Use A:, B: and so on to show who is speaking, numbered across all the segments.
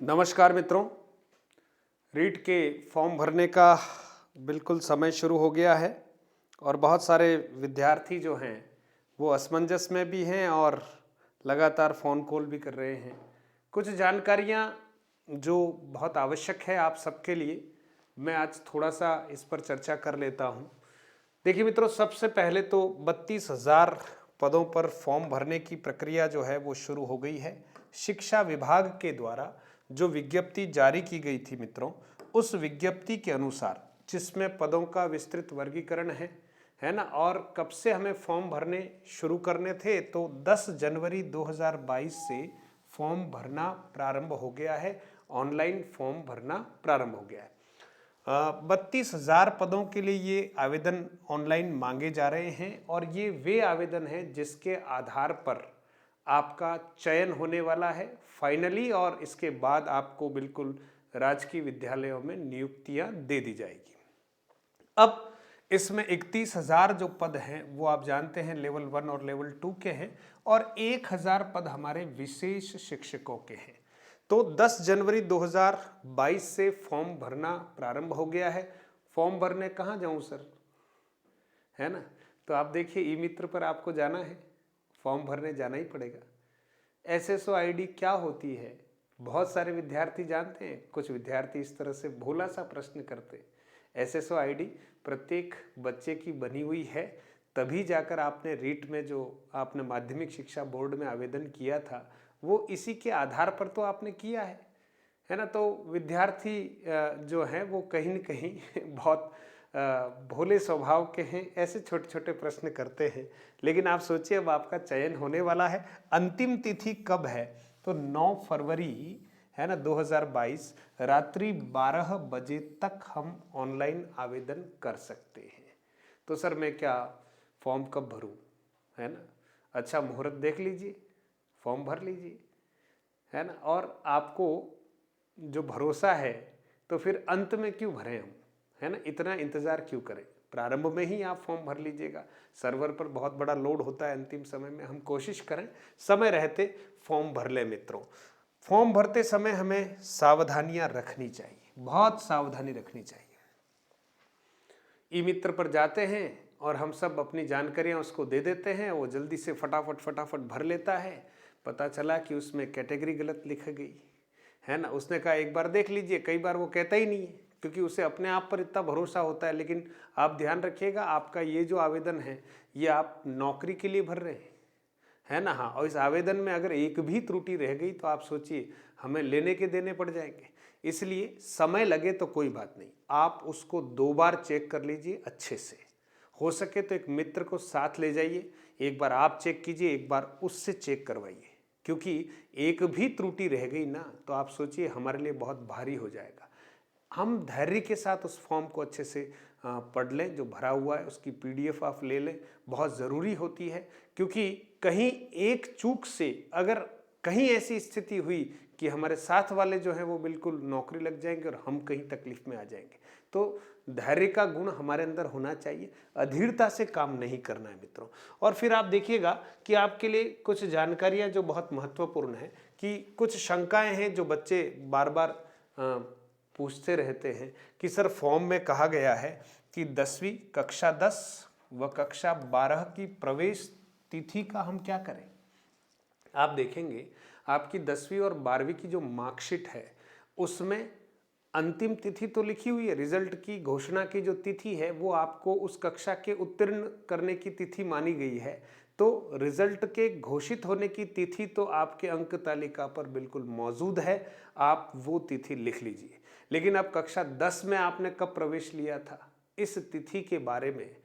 A: नमस्कार मित्रों। रीट के फॉर्म भरने का बिल्कुल समय शुरू हो गया है और बहुत सारे विद्यार्थी जो हैं वो असमंजस में भी हैं और लगातार फ़ोन कॉल भी कर रहे हैं। कुछ जानकारियां जो बहुत आवश्यक है आप सबके लिए, मैं आज थोड़ा सा इस पर चर्चा कर लेता हूं। देखिए मित्रों, सबसे पहले तो 32,000 पदों पर फॉर्म भरने की प्रक्रिया जो है वो शुरू हो गई है। शिक्षा विभाग के द्वारा जो विज्ञप्ति जारी की गई थी मित्रों, उस विज्ञप्ति के अनुसार जिसमें पदों का विस्तृत वर्गीकरण है ना, और कब से हमें फॉर्म भरने शुरू करने थे, तो 10 जनवरी 2022 से फॉर्म भरना प्रारंभ हो गया है। ऑनलाइन फॉर्म भरना प्रारंभ हो गया है। 32,000 पदों के लिए ये आवेदन ऑनलाइन मांगे जा रहे हैं और ये वे आवेदन हैं जिसके आधार पर आपका चयन होने वाला है फाइनली, और इसके बाद आपको बिल्कुल राजकीय विद्यालयों में नियुक्तियां दे दी जाएगी। अब इसमें 31,000 जो पद हैं वो आप जानते हैं लेवल 1 और लेवल 2 के हैं, और 1,000 पद हमारे विशेष शिक्षकों के हैं। तो 10 जनवरी 2022 से फॉर्म भरना प्रारंभ हो गया है। फॉर्म भरने कहाँ जाऊं सर, है ना? तो आप देखिए, ई मित्र पर आपको जाना है, फॉर्म भरने जाना ही पड़ेगा। एसएसओ आईडी क्या होती है, बहुत सारे विद्यार्थी जानते हैं, कुछ विद्यार्थी इस तरह से भोला सा प्रश्न करते। एसएसओ आईडी प्रत्येक बच्चे की बनी हुई है, तभी जाकर आपने रीट में जो आपने माध्यमिक शिक्षा बोर्ड में आवेदन किया था वो इसी के आधार पर तो आपने किया है ना? तो विद्यार्थी जो हैं वो कहीं न कहीं बहुत भोले स्वभाव के हैं, ऐसे छोटे छोटे प्रश्न करते हैं। लेकिन आप सोचिए, अब आपका चयन होने वाला है। अंतिम तिथि कब है? तो 9 फरवरी है ना 2022 रात्रि 12 बजे तक हम ऑनलाइन आवेदन कर सकते हैं। तो सर मैं क्या फॉर्म कब भरूं, है ना? अच्छा मुहूर्त देख लीजिए, फॉर्म भर लीजिए, है ना? और आपको जो भरोसा है तो फिर अंत में क्यों भरें हम, है ना? इतना इंतज़ार क्यों करें? प्रारंभ में ही आप फॉर्म भर लीजिएगा। सर्वर पर बहुत बड़ा लोड होता है अंतिम समय में, हम कोशिश करें समय रहते फॉर्म भर लें मित्रों। फॉर्म भरते समय हमें सावधानियां रखनी चाहिए, बहुत सावधानी रखनी चाहिए। ई मित्र पर जाते हैं और हम सब अपनी जानकारियां उसको दे देते हैं, वो जल्दी से फटाफट भर लेता है। पता चला कि उसमें कैटेगरी गलत लिख गई, है ना? उसने कहा एक बार देख लीजिए, कई बार वो कहता ही नहीं है क्योंकि उसे अपने आप पर इतना भरोसा होता है। लेकिन आप ध्यान रखिएगा, आपका ये जो आवेदन है ये आप नौकरी के लिए भर रहे हैं, है ना? हाँ, और इस आवेदन में अगर एक भी त्रुटि रह गई तो आप सोचिए हमें लेने के देने पड़ जाएंगे। इसलिए समय लगे तो कोई बात नहीं, आप उसको 2 बार चेक कर लीजिए अच्छे से। हो सके तो एक मित्र को साथ ले जाइए, एक बार आप चेक कीजिए, एक बार उससे चेक करवाइए, क्योंकि एक भी त्रुटि रह गई ना तो आप सोचिए हमारे लिए बहुत भारी हो जाएगा। हम धैर्य के साथ उस फॉर्म को अच्छे से पढ़ लें, जो भरा हुआ है उसकी पीडीएफ आप ले लें, बहुत ज़रूरी होती है। क्योंकि कहीं एक चूक से अगर कहीं ऐसी स्थिति हुई कि हमारे साथ वाले जो हैं वो बिल्कुल नौकरी लग जाएंगे और हम कहीं तकलीफ में आ जाएंगे, तो धैर्य का गुण हमारे अंदर होना चाहिए, अधीरता से काम नहीं करना है मित्रों। और फिर आप देखिएगा कि आपके लिए कुछ जानकारियां जो बहुत महत्वपूर्ण है, कि कुछ शंकाएं हैं जो बच्चे बार बार पूछते रहते हैं कि सर फॉर्म में कहा गया है कि 10वीं कक्षा 10 व कक्षा 12 की प्रवेश तिथि का हम क्या करें। आप देखेंगे आपकी 10वीं और 12वीं की जो मार्कशीट है उसमें अंतिम तिथि तो लिखी हुई है, रिजल्ट की घोषणा की जो तिथि है वो आपको उस कक्षा के उत्तीर्ण करने की तिथि मानी गई है। तो रिजल्ट के घोषित होने की तिथि तो आपके अंक तालिका पर बिल्कुल मौजूद है, आप वो तिथि लिख लीजिए। लेकिन अब कक्षा 10 में आपने कब प्रवेश लिया था, इस तिथि के बारे में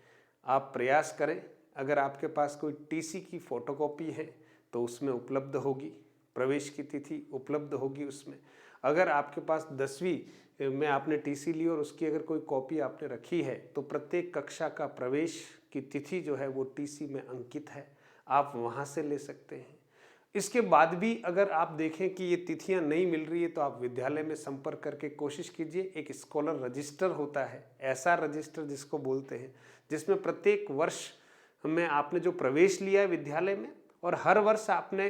A: आप प्रयास करें। अगर आपके पास कोई टीसी की फोटोकॉपी है तो उसमें उपलब्ध होगी, प्रवेश की तिथि उपलब्ध होगी उसमें। अगर आपके पास 10वीं में आपने टीसी ली और उसकी अगर कोई कॉपी आपने रखी है तो प्रत्येक कक्षा का प्रवेश की तिथि जो है वो टीसी में अंकित है, आप वहाँ से ले सकते हैं। इसके बाद भी अगर आप देखें कि ये तिथियां नहीं मिल रही है तो आप विद्यालय में संपर्क करके कोशिश कीजिए। एक स्कॉलर रजिस्टर होता है, ऐसा रजिस्टर जिसको बोलते हैं, जिसमें प्रत्येक वर्ष में आपने जो प्रवेश लिया है विद्यालय में और हर वर्ष आपने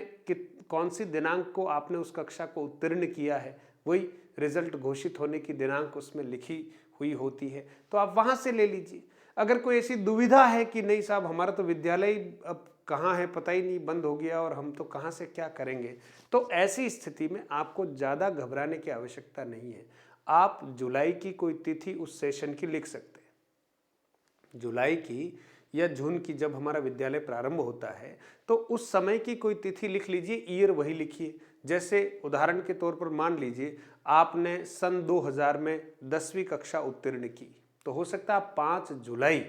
A: कौन सी दिनांक को आपने उस कक्षा को उत्तीर्ण किया है वही रिजल्ट घोषित होने की दिनांक उसमें लिखी हुई होती है, तो आप वहाँ से ले लीजिए। अगर कोई ऐसी दुविधा है कि नहीं साहब हमारा तो विद्यालय अब कहाँ है पता ही नहीं, बंद हो गया और हम तो कहाँ से क्या करेंगे, तो ऐसी स्थिति में आपको ज़्यादा घबराने की आवश्यकता नहीं है। आप जुलाई की कोई तिथि उस सेशन की लिख सकते हैं। जुलाई की या जून की जब हमारा विद्यालय प्रारंभ होता है तो उस समय की कोई तिथि लिख लीजिए, ईयर वही लिखिए। जैसे उदाहरण के तौर पर मान लीजिए आपने सन 2000 में 10वीं कक्षा उत्तीर्ण की, तो हो सकता है आप 5 जुलाई,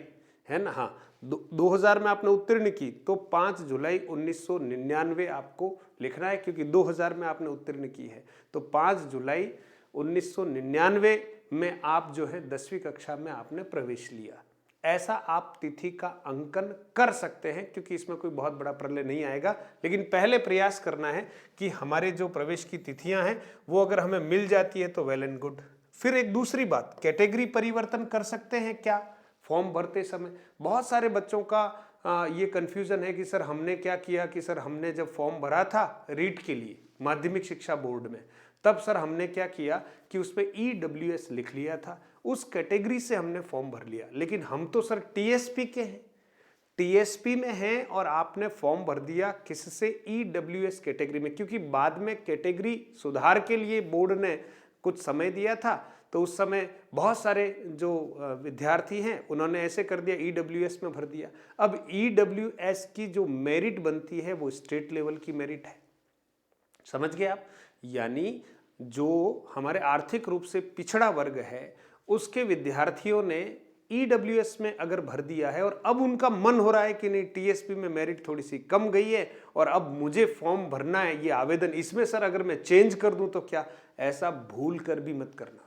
A: है ना, हाँ 2000 में आपने उत्तीर्ण की तो 5 जुलाई 1999 आपको लिखना है, क्योंकि 2000 में आपने उत्तीर्ण की है तो 5 जुलाई 1999 में आप जो है 10वीं कक्षा में आपने प्रवेश लिया। ऐसा आप तिथि का अंकन कर सकते हैं, क्योंकि इसमें कोई बहुत बड़ा प्रलय नहीं आएगा, लेकिन पहले प्रयास करना है कि हमारे जो प्रवेश की तिथियां हैं वो अगर हमें मिल जाती है तो वेल एंड गुड। फिर एक दूसरी बात, कैटेगरी परिवर्तन कर सकते हैं क्या फॉर्म भरते समय? बहुत सारे बच्चों का ये कंफ्यूजन है कि सर हमने क्या किया कि सर हमने जब फॉर्म भरा था रीट के लिए माध्यमिक शिक्षा बोर्ड में, तब सर हमने क्या किया कि उस पर EWS लिख लिया था, उस कैटेगरी से हमने फॉर्म भर लिया, लेकिन हम तो सर TSP के हैं, TSP में हैं और आपने फॉर्म भर दिया किससे? EWS कैटेगरी में, क्योंकि बाद में कैटेगरी सुधार के लिए बोर्ड ने कुछ समय दिया था, तो उस समय बहुत सारे जो विद्यार्थी हैं उन्होंने ऐसे कर दिया, EWS में भर दिया। अब EWS की जो मेरिट बनती है वो स्टेट लेवल की मेरिट है, समझ गए आप? यानी जो हमारे आर्थिक रूप से पिछड़ा वर्ग है उसके विद्यार्थियों ने EWS में अगर भर दिया है और अब उनका मन हो रहा है कि नहीं TSP में मेरिट थोड़ी सी कम गई है और अब मुझे फॉर्म भरना है, ये आवेदन इसमें सर अगर मैं चेंज कर दूं तो क्या, ऐसा भूल कर भी मत करना,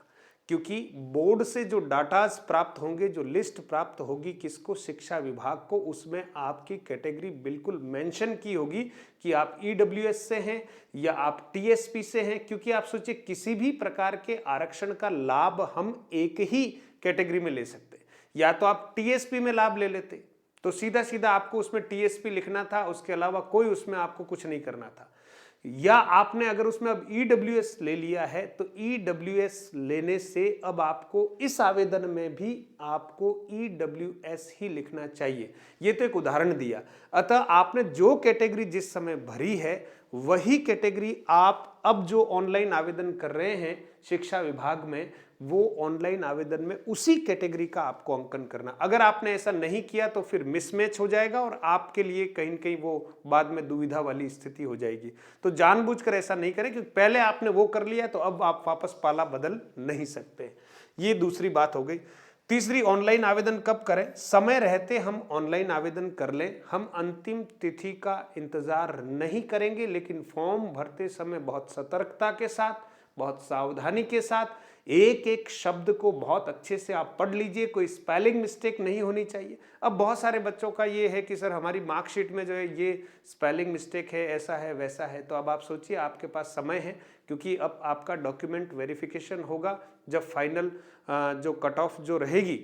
A: क्योंकि बोर्ड से जो डाटाज प्राप्त होंगे, जो लिस्ट प्राप्त होगी किसको? शिक्षा विभाग को, उसमें आपकी कैटेगरी बिल्कुल मेंशन की होगी कि आप EWS से हैं या आप TSP से हैं। क्योंकि आप सोचिए किसी भी प्रकार के आरक्षण का लाभ हम एक ही कैटेगरी में ले सकते हैं, या तो आप TSP में लाभ ले लेते तो सीधा सीधा आपको उसमें TSP लिखना था, उसके अलावा कोई उसमें आपको कुछ नहीं करना था, या आपने अगर उसमें अब EWS ले लिया है तो EWS लेने से अब आपको इस आवेदन में भी आपको EWS ही लिखना चाहिए। ये तो एक उदाहरण दिया। अतः आपने जो कैटेगरी जिस समय भरी है वही कैटेगरी आप अब जो ऑनलाइन आवेदन कर रहे हैं शिक्षा विभाग में, वो ऑनलाइन आवेदन में उसी कैटेगरी का आपको अंकन करना। अगर आपने ऐसा नहीं किया तो फिर मिसमैच हो जाएगा और आपके लिए कहीं न कहीं वो बाद में दुविधा वाली स्थिति हो जाएगी। तो जानबूझकर ऐसा नहीं करें, क्योंकि पहले आपने वो कर लिया तो अब आप वापस पाला बदल नहीं सकते। ये दूसरी बात हो गई। तीसरी, ऑनलाइन आवेदन कब करें? समय रहते हम ऑनलाइन आवेदन कर लें, हम अंतिम तिथि का इंतजार नहीं करेंगे, लेकिन फॉर्म भरते समय बहुत सतर्कता के साथ, बहुत सावधानी के साथ, एक एक शब्द को बहुत अच्छे से आप पढ़ लीजिए, कोई स्पेलिंग मिस्टेक नहीं होनी चाहिए। अब बहुत सारे बच्चों का ये है कि सर हमारी मार्कशीट में जो है ये स्पेलिंग मिस्टेक है, ऐसा है वैसा है, तो अब आप सोचिए आपके पास समय है, क्योंकि अब आपका डॉक्यूमेंट वेरिफिकेशन होगा जब फाइनल जो कट ऑफ जो रहेगी,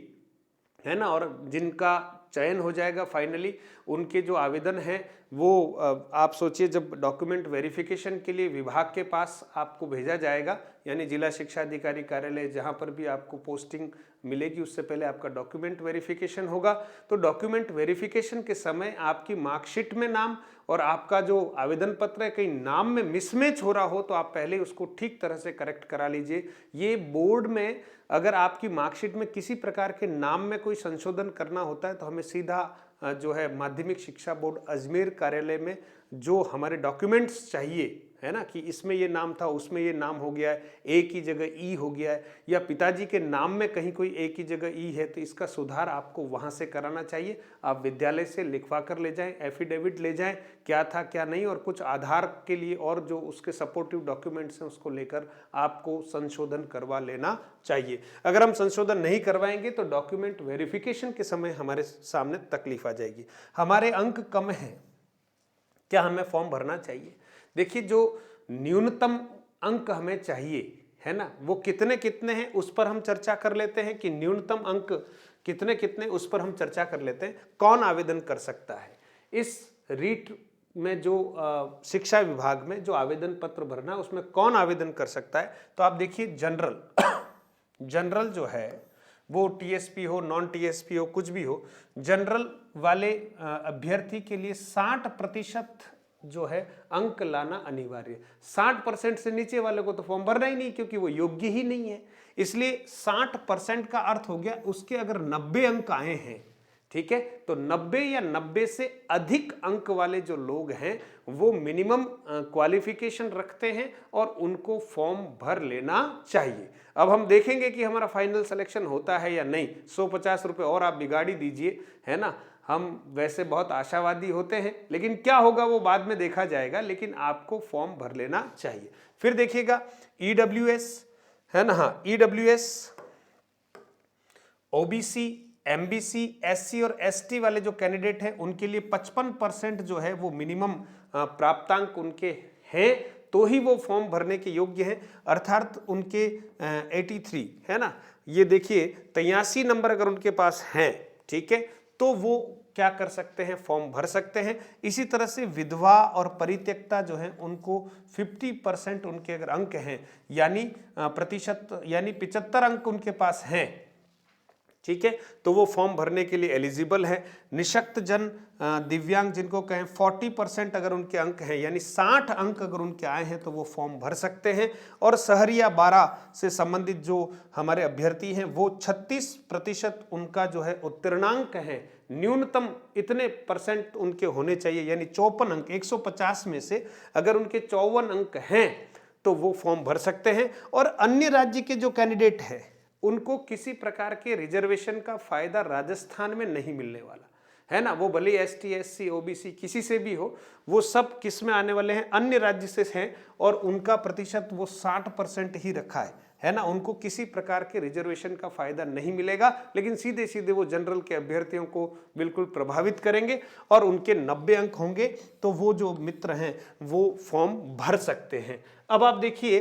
A: है ना, और जिनका चयन हो जाएगा फाइनली, उनके जो आवेदन हैं वो आप सोचिए जब डॉक्यूमेंट वेरिफिकेशन के लिए विभाग के पास आपको भेजा जाएगा, यानी जिला शिक्षा अधिकारी कार्यालय जहां पर भी आपको पोस्टिंग मिलेगी उससे पहले आपका डॉक्यूमेंट वेरिफिकेशन होगा। तो डॉक्यूमेंट वेरिफिकेशन के समय आपकी मार्कशीट में नाम और आपका जो आवेदन पत्र है कहीं नाम में मिसमैच हो रहा हो तो आप पहले उसको ठीक तरह से करेक्ट करा लीजिए। ये बोर्ड में अगर आपकी मार्कशीट में किसी प्रकार के नाम में कोई संशोधन करना होता है तो हमें सीधा जो है माध्यमिक शिक्षा बोर्ड अजमेर कार्यालय में जो हमारे डॉक्यूमेंट्स चाहिए, है ना, कि इसमें ये नाम था उसमें ये नाम हो गया है, ए की जगह ई हो गया है, या पिताजी के नाम में कहीं कोई ए की जगह ई है, तो इसका सुधार आपको वहाँ से कराना चाहिए। आप विद्यालय से लिखवा कर ले जाएं, एफिडेविट ले जाएं, क्या था क्या नहीं, और कुछ आधार के लिए और जो उसके सपोर्टिव डॉक्यूमेंट्स हैं उसको लेकर आपको संशोधन करवा लेना चाहिए। अगर हम संशोधन नहीं करवाएंगे तो डॉक्यूमेंट वेरिफिकेशन के समय हमारे सामने तकलीफ आ जाएगी। हमारे अंक कम हैं, क्या हमें फॉर्म भरना चाहिए? देखिए, जो न्यूनतम अंक हमें चाहिए, है ना, वो कितने कितने हैं उस पर हम चर्चा कर लेते हैं, कि न्यूनतम अंक कितने कितने उस पर हम चर्चा कर लेते हैं। कौन आवेदन कर सकता है? इस रीट में जो शिक्षा विभाग में जो आवेदन पत्र भरना है उसमें कौन आवेदन कर सकता है, तो आप देखिए जनरल जो है वो टीएसपी हो, नॉन टीएसपी हो, कुछ भी हो, जनरल वाले अभ्यर्थी के लिए 60% जो है अंक लाना अनिवार्य। 60% से नीचे वाले को तो फॉर्म भरना ही नहीं, क्योंकि वो योग्य ही नहीं है। इसलिए 60% का अर्थ हो गया उसके अगर 90 अंक आए हैं, ठीक है, तो 90 या 90 से अधिक अंक वाले जो लोग हैं वो मिनिमम क्वालिफिकेशन रखते हैं और उनको फॉर्म भर लेना चाहिए। अब हम देखेंगे कि हमारा फाइनल सिलेक्शन होता है या नहीं। 150 रुपये और आप बिगाड़ी दीजिए, है ना। हम वैसे बहुत आशावादी होते हैं, लेकिन क्या होगा वो बाद में देखा जाएगा, लेकिन आपको फॉर्म भर लेना चाहिए। फिर देखिएगा ईडब्ल्यूएस, है ना, हाँ, ईडब्ल्यूएस, ओबीसी, एमबीसी, एससी और एसटी वाले जो कैंडिडेट हैं उनके लिए 55% जो है वो मिनिमम प्राप्तांक उनके हैं, तो ही वो फॉर्म भरने के योग्य हैं। अर्थात उनके 83, है ना, ये देखिए 83 नंबर अगर उनके पास हैं, ठीक है, तो वो क्या कर सकते हैं, फॉर्म भर सकते हैं। इसी तरह से विधवा और परित्यक्ता जो है उनको 50% उनके अगर अंक हैं, यानी प्रतिशत, यानी 75 अंक उनके पास हैं, ठीक है, तो वो फॉर्म भरने के लिए एलिजिबल है। निशक्त जन, दिव्यांग जिनको कहें, 40% अगर उनके अंक हैं, यानी 60 अंक अगर उनके आए हैं तो वो फॉर्म भर सकते हैं। और सहरिया 12 से संबंधित जो हमारे अभ्यर्थी हैं वो 36% उनका जो है उत्तीर्णांक है, न्यूनतम इतने % उनके होने चाहिए, यानी 54 अंक, 150 में से अगर उनके 54 अंक हैं तो वो फॉर्म भर सकते हैं। और अन्य राज्य के जो कैंडिडेट हैं उनको किसी प्रकार के रिजर्वेशन का फायदा राजस्थान में नहीं मिलने वाला, है ना। वो भले एसटी, एससी, ओबीसी किसी से भी हो, वो सब किस में आने वाले हैं, अन्य राज्य से हैं, और उनका प्रतिशत वो 60% ही रखा है ना। उनको किसी प्रकार के रिजर्वेशन का फायदा नहीं मिलेगा, लेकिन सीधे सीधे वो जनरल के अभ्यर्थियों को बिल्कुल प्रभावित करेंगे और उनके 90 अंक होंगे तो वो जो मित्र हैं वो फॉर्म भर सकते हैं। अब आप देखिए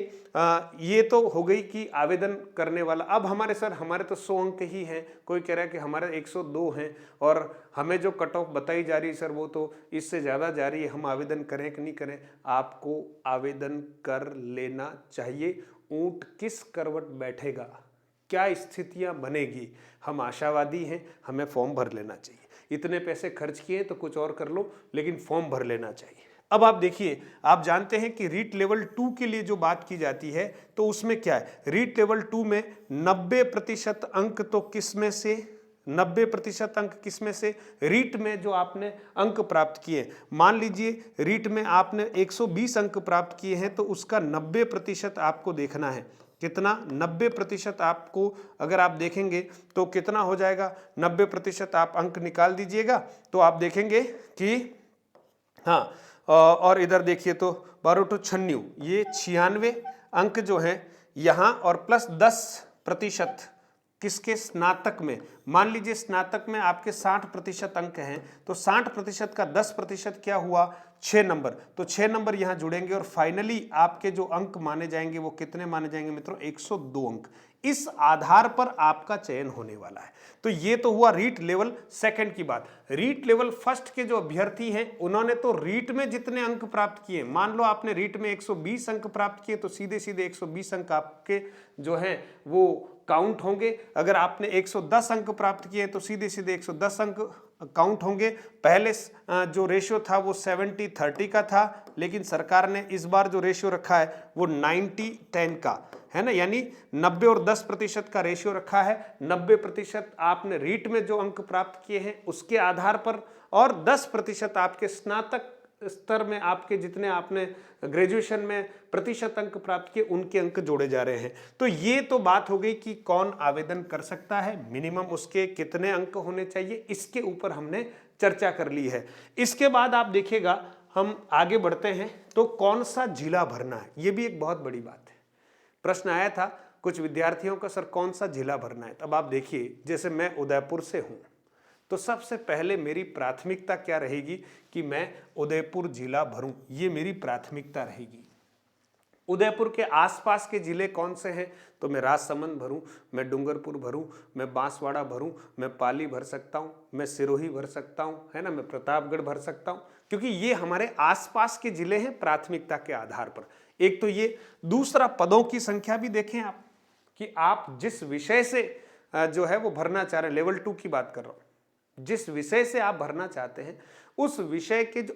A: ये तो हो गई कि आवेदन करने वाला। अब हमारे सर, हमारे तो 100 अंक ही हैं, कोई कह रहा है कि हमारे 102 हैं और हमें जो कट ऑफ बताई जा रही है सर वो तो इससे ज़्यादा जा रही है, हम आवेदन करें कि नहीं करें। आपको आवेदन कर लेना चाहिए। ऊंट किस करवट बैठेगा, क्या स्थितियां बनेगी, हम आशावादी हैं, हमें फॉर्म भर लेना चाहिए। इतने पैसे खर्च किए तो कुछ और कर लो, लेकिन फॉर्म भर लेना चाहिए। अब आप देखिए, आप जानते हैं कि रीट लेवल 2 के लिए जो बात की जाती है तो उसमें क्या है, रीट लेवल 2 में 90% अंक तो किस में से, 90% अंक किस में से, रीट में जो आपने अंक प्राप्त किए, मान लीजिए रीट में आपने 120 अंक प्राप्त किए हैं तो उसका 90% आपको देखना है। कितना, 90% आपको अगर आप देखेंगे तो कितना हो जाएगा, 90% आप अंक निकाल दीजिएगा तो आप देखेंगे कि हाँ, और इधर देखिए तो 12×96 ये 96 अंक जो हैं यहाँ, और प्लस 10% किसके, स्नातक में। मान लीजिए स्नातक में आपके 60% अंक हैं तो 60% का 10% क्या हुआ, 6 नंबर, तो 6 नंबर यहाँ जुड़ेंगे और फाइनली आपके जो अंक माने जाएंगे वो कितने माने जाएंगे मित्रों, 102 अंक। इस आधार पर आपका चयन होने वाला है। तो ये तो हुआ रीट लेवल सेकंड की बात। रीट लेवल फर्स्ट के जो अभ्यर्थी हैं उन्होंने तो रीट में जितने अंक प्राप्त किए, मान लो आपने रीट में 120 अंक प्राप्त किए तो सीधे सीधे 120 अंक आपके जो हैं वो काउंट होंगे। अगर आपने 110 अंक प्राप्त किए तो सीधे सीधे 110 अंक काउंट होंगे। पहले जो रेशियो था वो 70-30 का था, लेकिन सरकार ने इस बार जो रेशियो रखा है वो 90-10 का है ना, यानी 90 और 10% का रेशियो रखा है। 90% आपने रीट में जो अंक प्राप्त किए हैं उसके आधार पर, और 10% आपके स्नातक स्तर में आपके जितने आपने ग्रेजुएशन में प्रतिशत अंक प्राप्त किए उनके अंक जोड़े जा रहे हैं। तो ये तो बात हो गई कि कौन आवेदन कर सकता है, मिनिमम उसके कितने अंक होने चाहिए, इसके ऊपर हमने चर्चा कर ली है। इसके बाद आप देखिएगा हम आगे बढ़ते हैं तो कौन सा जिला भरना है, ये भी एक बहुत बड़ी बात है। प्रश्न आया था कुछ विद्यार्थियों का, सर कौन सा जिला भरना है। तब आप देखिए, जैसे मैं उदयपुर से हूं तो सबसे पहले मेरी प्राथमिकता क्या रहेगी कि मैं उदयपुर जिला भरूं, ये मेरी प्राथमिकता रहेगी। उदयपुर के आसपास के जिले कौन से हैं? तो मैं राजसमंद भरूं, मैं डूंगरपुर भरूं, मैं बांसवाड़ा भरूं, मैं पाली भर सकता हूं, मैं सिरोही भर सकता हूं, है ना, मैं प्रतापगढ़ भर सकता हूं, क्योंकि ये हमारे आसपास के जिले हैं प्राथमिकता के आधार पर। एक तो ये, दूसरा पदों की संख्या भी देखें आप कि आप जिस विषय से जो है वो भरना चाह रहे हैं, लेवल 2 की बात कर रहा हूं, जिस विषय से आप भरना चाहते हैं उस विषय के जो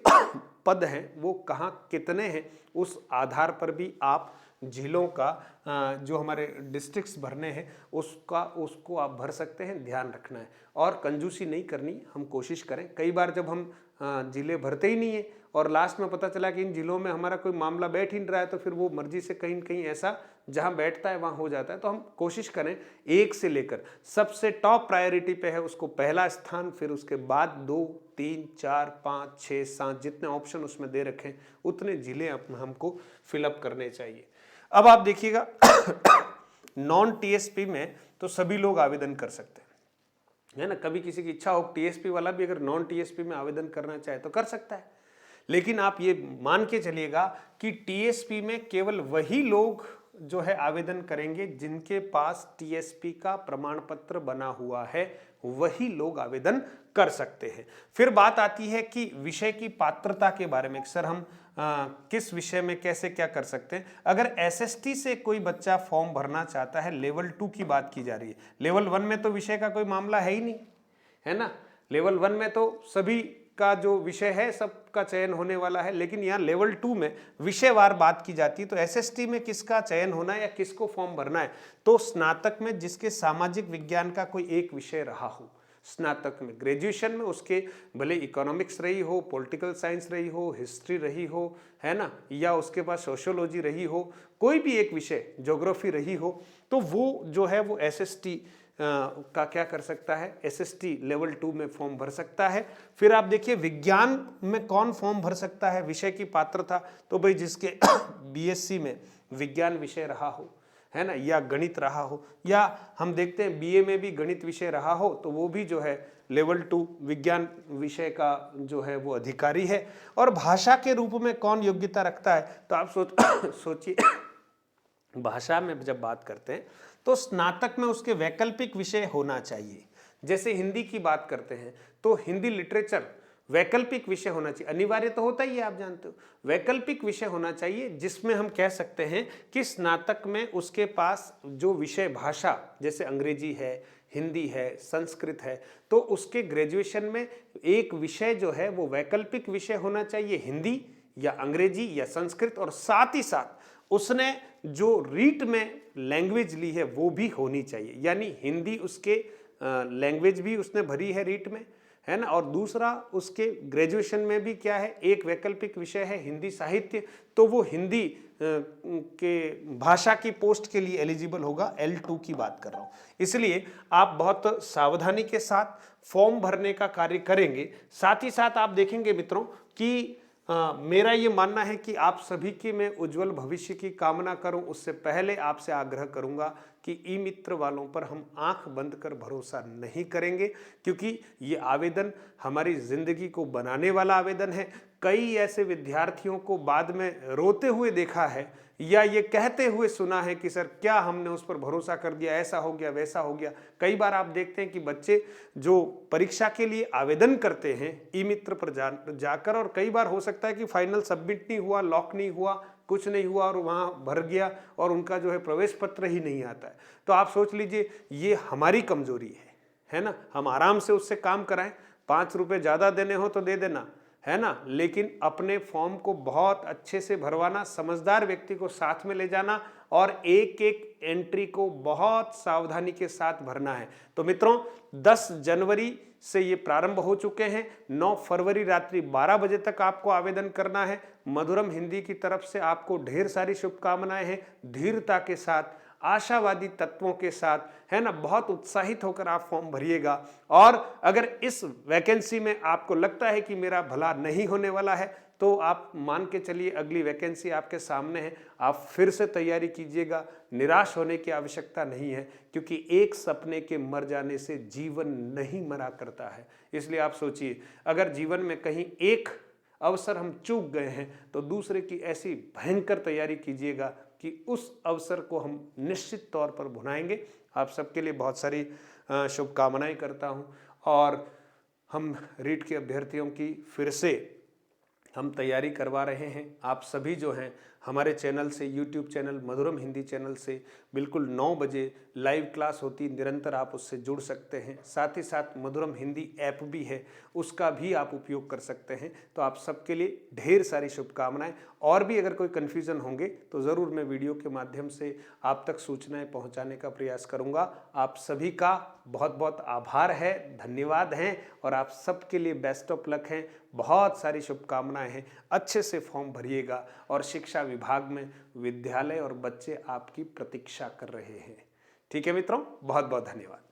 A: पद हैं वो कहाँ कितने हैं, उस आधार पर भी आप जिलों का जो हमारे डिस्ट्रिक्ट्स भरने हैं उसको आप भर सकते हैं। ध्यान रखना है और कंजूसी नहीं करनी, हम कोशिश करें। कई बार जब हम जिले भरते ही नहीं है और लास्ट में पता चला कि इन जिलों में हमारा कोई मामला बैठ ही नहीं रहा है, तो फिर वो मर्जी से कहीं कहीं ऐसा जहां बैठता है वहां हो जाता है। तो हम कोशिश करें एक से लेकर सबसे टॉप प्रायोरिटी पे है उसको पहला स्थान, फिर उसके बाद 2, 3, 4, 5, 6, 7 जितने ऑप्शन उसमें दे रखें उतने जिले हमको फिलअप करने चाहिए। अब आप देखिएगा नॉन टीएसपी में तो सभी लोग आवेदन कर सकते हैं, है ना। कभी किसी की इच्छा हो, टीएसपी वाला भी अगर नॉन टीएसपी में आवेदन करना चाहे तो कर सकता है, लेकिन आप ये मान के चलिएगा कि टीएसपी में केवल वही लोग जो है आवेदन करेंगे जिनके पास टीएसपी का प्रमाण पत्र बना हुआ है, वही लोग आवेदन कर सकते हैं। फिर बात आती है कि विषय की पात्रता के बारे में, सर हम किस विषय में कैसे क्या कर सकते हैं। अगर एसएसटी से कोई बच्चा फॉर्म भरना चाहता है, लेवल 2 की बात की जा रही है, लेवल 1 में तो विषय का कोई मामला है ही नहीं, है ना। लेवल 1 में तो सभी का जो विषय है सबका चयन होने वाला है, लेकिन यहाँ लेवल 2 में विषयवार बात की जाती है। तो एसएसटी में किसका चयन होना है या किसको फॉर्म भरना है, तो स्नातक में जिसके सामाजिक विज्ञान का कोई एक विषय रहा हो, स्नातक में, ग्रेजुएशन में उसके भले इकोनॉमिक्स रही हो, पॉलिटिकल साइंस रही हो, हिस्ट्री रही हो, है ना, या उसके पास सोशियोलॉजी रही हो, कोई भी एक विषय, ज्योग्राफी रही हो, तो वो जो है वो एसएसटी का क्या कर सकता है, एसएसटी लेवल 2 में फॉर्म भर सकता है। फिर आप देखिए विज्ञान में कौन फॉर्म भर सकता है, विषय की पात्रता, तो भाई जिसके बीएससी में विज्ञान विषय रहा हो, है ना, या गणित रहा हो, या हम देखते हैं बीए में भी गणित विषय रहा हो, तो वो भी जो है लेवल 2 विज्ञान विषय का जो है वो अधिकारी है। और भाषा के रूप में कौन योग्यता रखता है, तो आप सोचिए भाषा में जब बात करते हैं तो स्नातक में उसके वैकल्पिक विषय होना चाहिए। जैसे हिंदी की बात करते हैं तो हिंदी लिटरेचर वैकल्पिक विषय होना चाहिए, अनिवार्य तो होता ही है, आप जानते हो, वैकल्पिक विषय होना चाहिए जिसमें हम कह सकते हैं कि स्नातक में उसके पास जो विषय भाषा, जैसे अंग्रेजी है, हिंदी है, संस्कृत है, तो उसके ग्रेजुएशन में एक विषय जो है वो वैकल्पिक विषय होना चाहिए, हिंदी या अंग्रेजी या संस्कृत, और साथ ही साथ उसने जो रीट में लैंग्वेज ली है वो भी होनी चाहिए, यानी हिंदी उसके लैंग्वेज भी उसने भरी है रीट में, है ना, और दूसरा उसके ग्रेजुएशन में भी क्या है, एक वैकल्पिक विषय है हिंदी साहित्य, तो वो हिंदी के भाषा की पोस्ट के लिए एलिजिबल होगा। L2 की बात कर रहा हूं, इसलिए आप बहुत सावधानी के साथ फॉर्म भरने का कार्य करेंगे। साथ ही साथ आप देखेंगे मित्रों कि मेरा ये मानना है कि आप सभी की मैं उज्जवल भविष्य की कामना करूं, उससे पहले आपसे आग्रह करूंगा कि ई मित्र वालों पर हम आंख बंद कर भरोसा नहीं करेंगे, क्योंकि ये आवेदन हमारी जिंदगी को बनाने वाला आवेदन है। कई ऐसे विद्यार्थियों को बाद में रोते हुए देखा है या ये कहते हुए सुना है कि सर क्या हमने उस पर भरोसा कर दिया, ऐसा हो गया वैसा हो गया। कई बार आप देखते हैं कि बच्चे जो परीक्षा के लिए आवेदन करते हैं ई मित्र पर जाकर, और कई बार हो सकता है कि फाइनल सबमिट नहीं हुआ, लॉक नहीं हुआ, कुछ नहीं हुआ और वहाँ भर गया और उनका जो है प्रवेश पत्र ही नहीं आता है। तो आप सोच लीजिए ये हमारी कमजोरी है ना। हम आराम से उससे काम कराएं, 5 रुपये ज़्यादा देने हो तो दे देना, है ना, लेकिन अपने फॉर्म को बहुत अच्छे से भरवाना, समझदार व्यक्ति को साथ में ले जाना और एक एक एंट्री को बहुत सावधानी के साथ भरना है। तो मित्रों 10 जनवरी से ये प्रारंभ हो चुके हैं, 9 फरवरी रात्रि 12 बजे तक आपको आवेदन करना है। मधुरम हिंदी की तरफ से आपको ढेर सारी शुभकामनाएं हैं। धीरता के साथ, आशावादी तत्वों के साथ, है ना, बहुत उत्साहित होकर आप फॉर्म भरिएगा। और अगर इस वैकेंसी में आपको लगता है कि मेरा भला नहीं होने वाला है, तो आप मान के चलिए अगली वैकेंसी आपके सामने है, आप फिर से तैयारी कीजिएगा। निराश होने की आवश्यकता नहीं है, क्योंकि एक सपने के मर जाने से जीवन नहीं मरा करता है। इसलिए आप सोचिए, अगर जीवन में कहीं एक अवसर हम चूक गए हैं तो दूसरे की ऐसी भयंकर तैयारी कीजिएगा, कि उस अवसर को हम निश्चित तौर पर भुनाएंगे। आप सबके लिए बहुत सारी शुभकामनाएं करता हूं और हम रीट के अभ्यर्थियों की फिर से हम तैयारी करवा रहे हैं। आप सभी जो हैं हमारे चैनल से, यूट्यूब चैनल मधुरम हिंदी चैनल से बिल्कुल 9 बजे लाइव क्लास होती, निरंतर आप उससे जुड़ सकते हैं। साथ ही साथ मधुरम हिंदी ऐप भी है, उसका भी आप उपयोग कर सकते हैं। तो आप सबके लिए ढेर सारी शुभकामनाएं। और भी अगर कोई कन्फ्यूज़न होंगे तो ज़रूर मैं वीडियो के माध्यम से आप तक सूचनाएं पहुंचाने का प्रयास करूंगा। आप सभी का बहुत बहुत आभार है, धन्यवाद हैं और आप सबके लिए बेस्ट ऑफ लक हैं। बहुत सारी शुभकामनाएं हैं। अच्छे से फॉर्म भरिएगा और शिक्षा विभाग में विद्यालय और बच्चे आपकी प्रतीक्षा कर रहे हैं। ठीक है मित्रों, बहुत बहुत धन्यवाद।